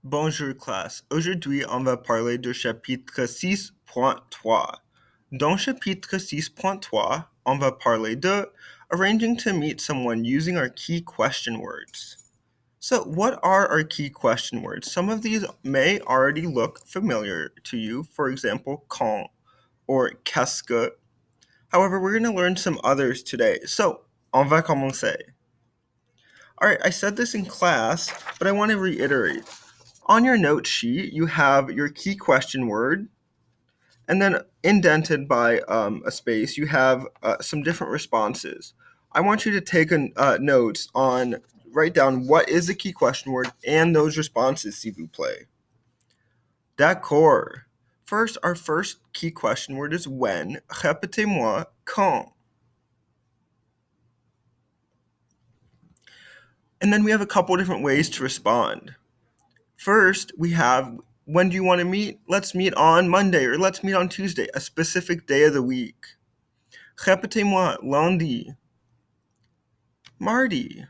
Bonjour classe. Aujourd'hui, on va parler du chapitre 6.3. Dans chapitre 6.3, on va parler de arranging to meet someone using our key question words. So, what are our key question words? Some of these may already look familiar to you, for example, quand or qu'est-ce que. However, we're going to learn some others today. So, on va commencer. All right, I said this in class, but I want to reiterate. On your note sheet, you have your key question word, and then indented by a space, you have some different responses. I want you to take notes on, write down what is the key question word and those responses, s'il vous plaît. D'accord. First, our first key question word is when. Répétez-moi quand. And then we have a couple different ways to respond. First, we have when do you want to meet? Let's meet on Monday or let's meet on Tuesday, a specific day of the week. Répétez-moi lundi, mardi.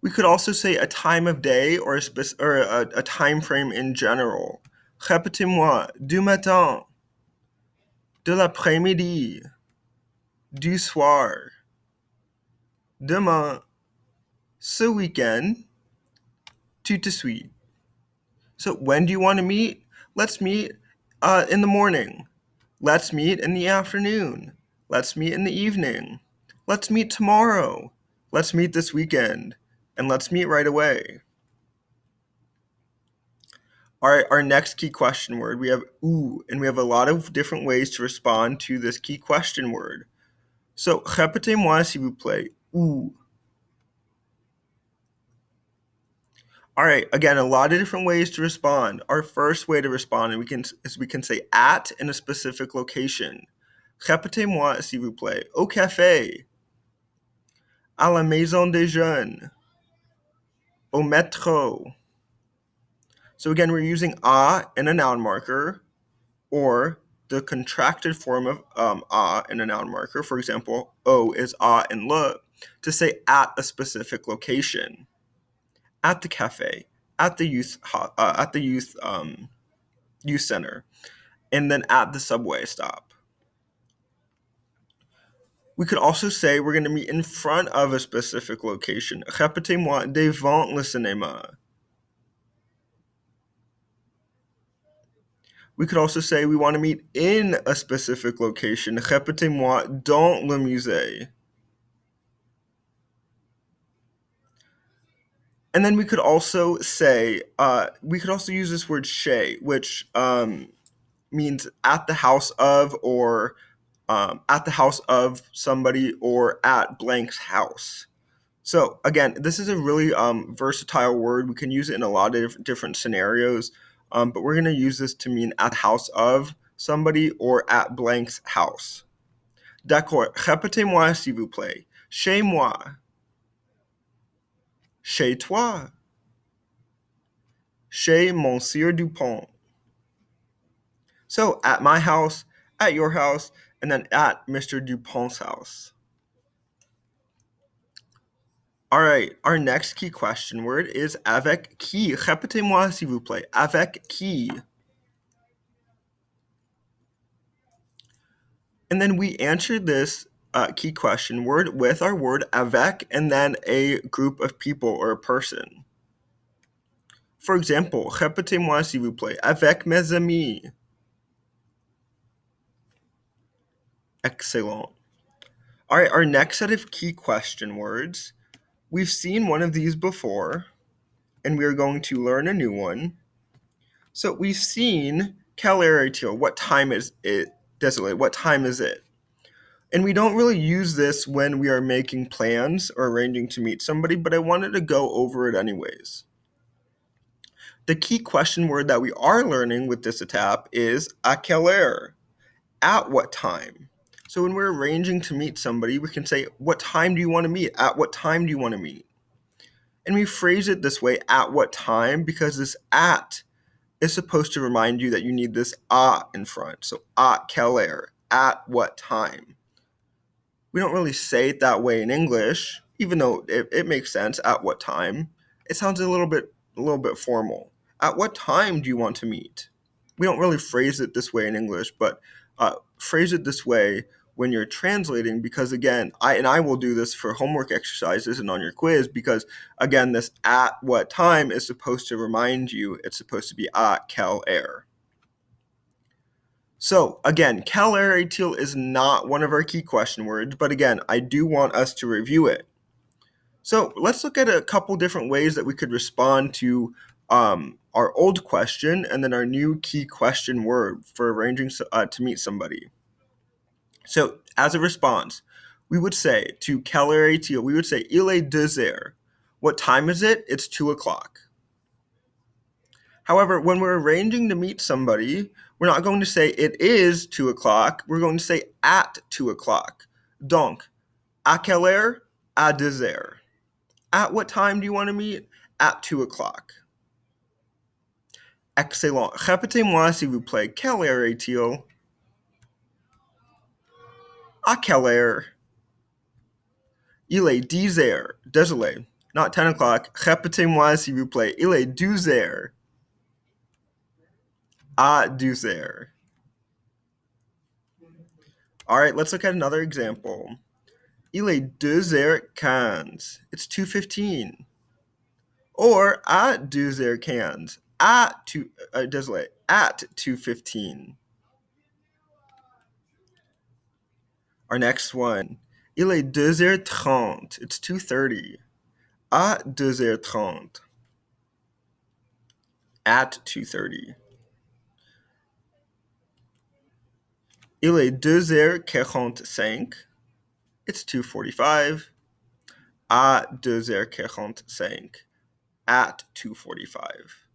We could also say a time of day or a time frame in general. Répétez-moi du matin, de l'après-midi, du soir, demain, ce weekend, tout de suite. So when do you want to meet? Let's meet in the morning. Let's meet in the afternoon. Let's meet in the evening. Let's meet tomorrow. Let's meet this weekend. And let's meet right away. All right, our next key question word, we have ou, and we have a lot of different ways to respond to this key question word. So, répétez-moi s'il vous plaît, ou. All right, again, a lot of different ways to respond. Our first way to respond is we can say at in a specific location. Répétez-moi s'il vous plaît, au café, à la maison des jeunes, au métro. So again, we're using a in a noun marker, or the contracted form of a in a noun marker. For example, o is a in le, to say at a specific location, at the cafe, at the youth center, and then at the subway stop. We could also say we're going to meet in front of a specific location. Répétez-moi devant le cinéma. We could also say we want to meet in a specific location. Répétez-moi dans le musée. And then we could also say, we could also use this word chez, which means at the house of, or at the house of somebody, or at blank's house. So again, this is a really versatile word. We can use it in a lot of different scenarios, but we're going to use this to mean at the house of somebody or at blank's house. D'accord. Répétez-moi s'il vous plaît. Chez moi. Chez toi. Chez Monsieur Dupont. So at my house, at your house, and then at Mr. Dupont's house. All right, our next key question word is avec qui. Répétez-moi s'il vous plaît. Avec qui. And then we answered this key question word with our word avec and then a group of people or a person. For example, répétez-moi s'il vous plaît. Avec mes amis. Excellent. All right, our next set of key question words. We've seen one of these before, and we are going to learn a new one. So we've seen quelle heure est-il? What time is it? Désolé, what time is it? And we don't really use this when we are making plans or arranging to meet somebody, but I wanted to go over it anyways. The key question word that we are learning with this étape is à quelle heure? At what time? So when we're arranging to meet somebody, we can say, what time do you want to meet? At what time do you want to meet? And we phrase it this way, at what time, because this at is supposed to remind you that you need this à in front. So à quelle heure? At what time? We don't really say it that way in English, even though it makes sense, at what time. it sounds a little bit formal. At what time do you want to meet? We don't really phrase it this way in English, but phrase it this way when you're translating, because again, I will do this for homework exercises and on your quiz, because again, this at what time is supposed to remind you it's supposed to be à quelle heure. So again, quelle heure est-il is not one of our key question words, but again, I do want us to review it. So let's look at a couple different ways that we could respond to our old question and then our new key question word for arranging to meet somebody. So as a response, we would say to quelle heure est-il, we would say il est 2 heures. What time is it? It's 2 o'clock. However, when we're arranging to meet somebody, we're not going to say it is 2 o'clock. We're going to say at 2 o'clock. Donc, à quelle heure? À 2 heures. At what time do you want to meet? At 2 o'clock. Excellent. Répétez-moi s'il vous plaît. Quelle heure est-il? À quelle heure? Il est 10 heures. Désolé. Not 10 o'clock. Répétez-moi s'il vous plaît. Il est 12 heures. À 12 heures. All right, let's look at another example. Il est 2h15. It's 2:15. Or à 2h15. Désolé. At 2:15. Our next one. Il est 2h30. It's 2:30. À 2h30. At 2:30. Il est 2h45. It's 2:45. À 2h45. At 2:45.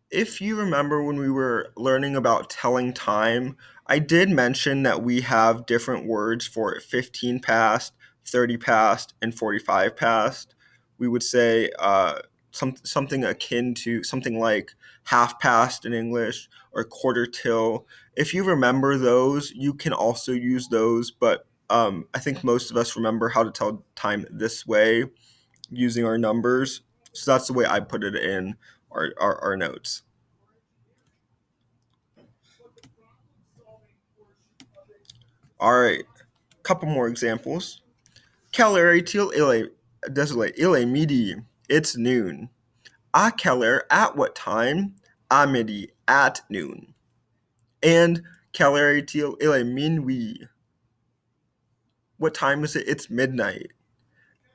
If you remember when we were learning about telling time, I did mention that we have different words for 15 past, 30 past, and 45 past. We would say something akin to something like half past in English or quarter till. If you remember those, you can also use those, but I think most of us remember how to tell time this way using our numbers. So that's the way I put it in our notes. All right, couple more examples. Quelle heure est-il? Désolé, il est midi. It's noon. À quelle heure? At what time? À midi. At noon. And quelle heure est-il? Il est minuit. What time is it? It's midnight.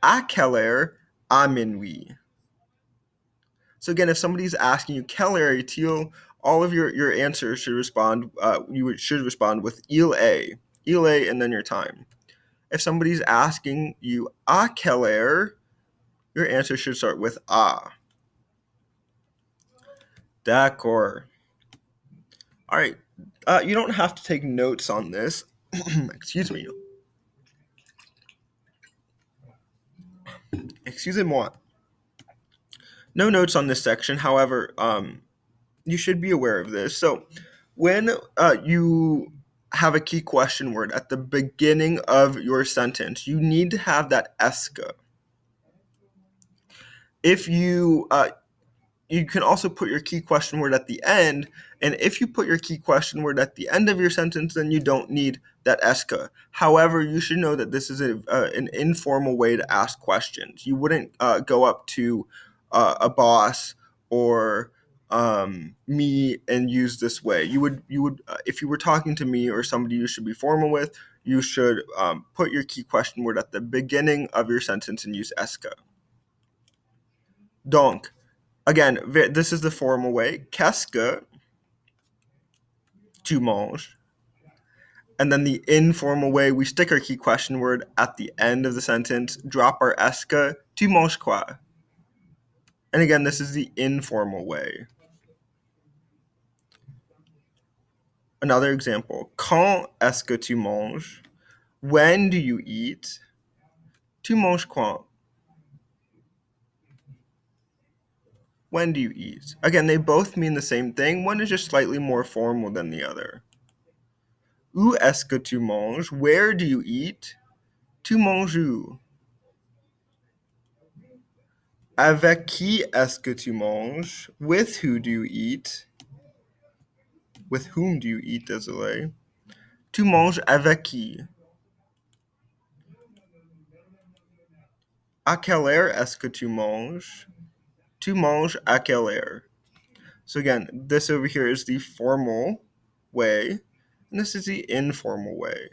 À quelle heure? À minuit. So again, if somebody's asking you quelle heure est-il, all of your answers should respond. Should respond with il est, and then your time. If somebody's asking you à quelle heure, your answer should start with à. D'accord. All right. You don't have to take notes on this. Excuse me. Excusez-moi. No notes on this section. However, you should be aware of this. So when you have a key question word at the beginning of your sentence, you need to have that est que. If you can also put your key question word at the end, and if you put your key question word at the end of your sentence, then you don't need that est que. However, you should know that this is an informal way to ask questions. You wouldn't go up to a boss or me and use this way. You would if you were talking to me or somebody you should be formal with, you should put your key question word at the beginning of your sentence and use est que. Donc, again, this is the formal way. Qu'est-ce que tu manges? And then the informal way, we stick our key question word at the end of the sentence, drop our est que, tu manges quoi? And again, this is the informal way. Another example, quand est-ce que tu manges? When do you eat? Tu manges quand? When do you eat? Again, they both mean the same thing. One is just slightly more formal than the other. Où est-ce que tu manges? Where do you eat? Tu manges où? Avec qui est-ce que tu manges? With who do you eat? With whom do you eat, désolé. Tu manges avec qui? À quelle heure est-ce que tu manges? Tu manges à quelle heure? So again, this over here is the formal way, and this is the informal way.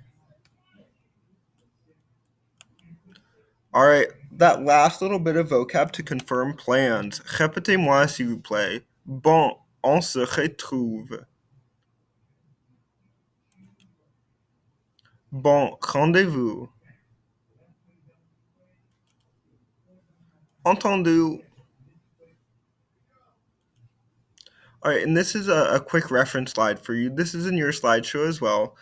All right, that last little bit of vocab to confirm plans. Répétez-moi s'il vous plaît. Bon, on se retrouve. Bon rendez-vous. Entendu. All right, and this is a quick reference slide for you. This is in your slideshow as well.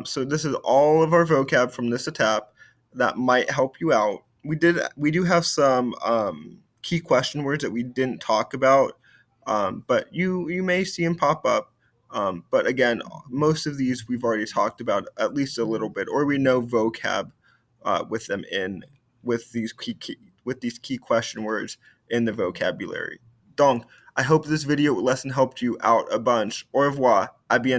So this is all of our vocab from this etap that might help you out. We do have some key question words that we didn't talk about, but you may see them pop up. But again, most of these we've already talked about at least a little bit, or we know vocab with them in with these key question words in the vocabulary. Donc, I hope this video lesson helped you out a bunch. Au revoir. À bientôt.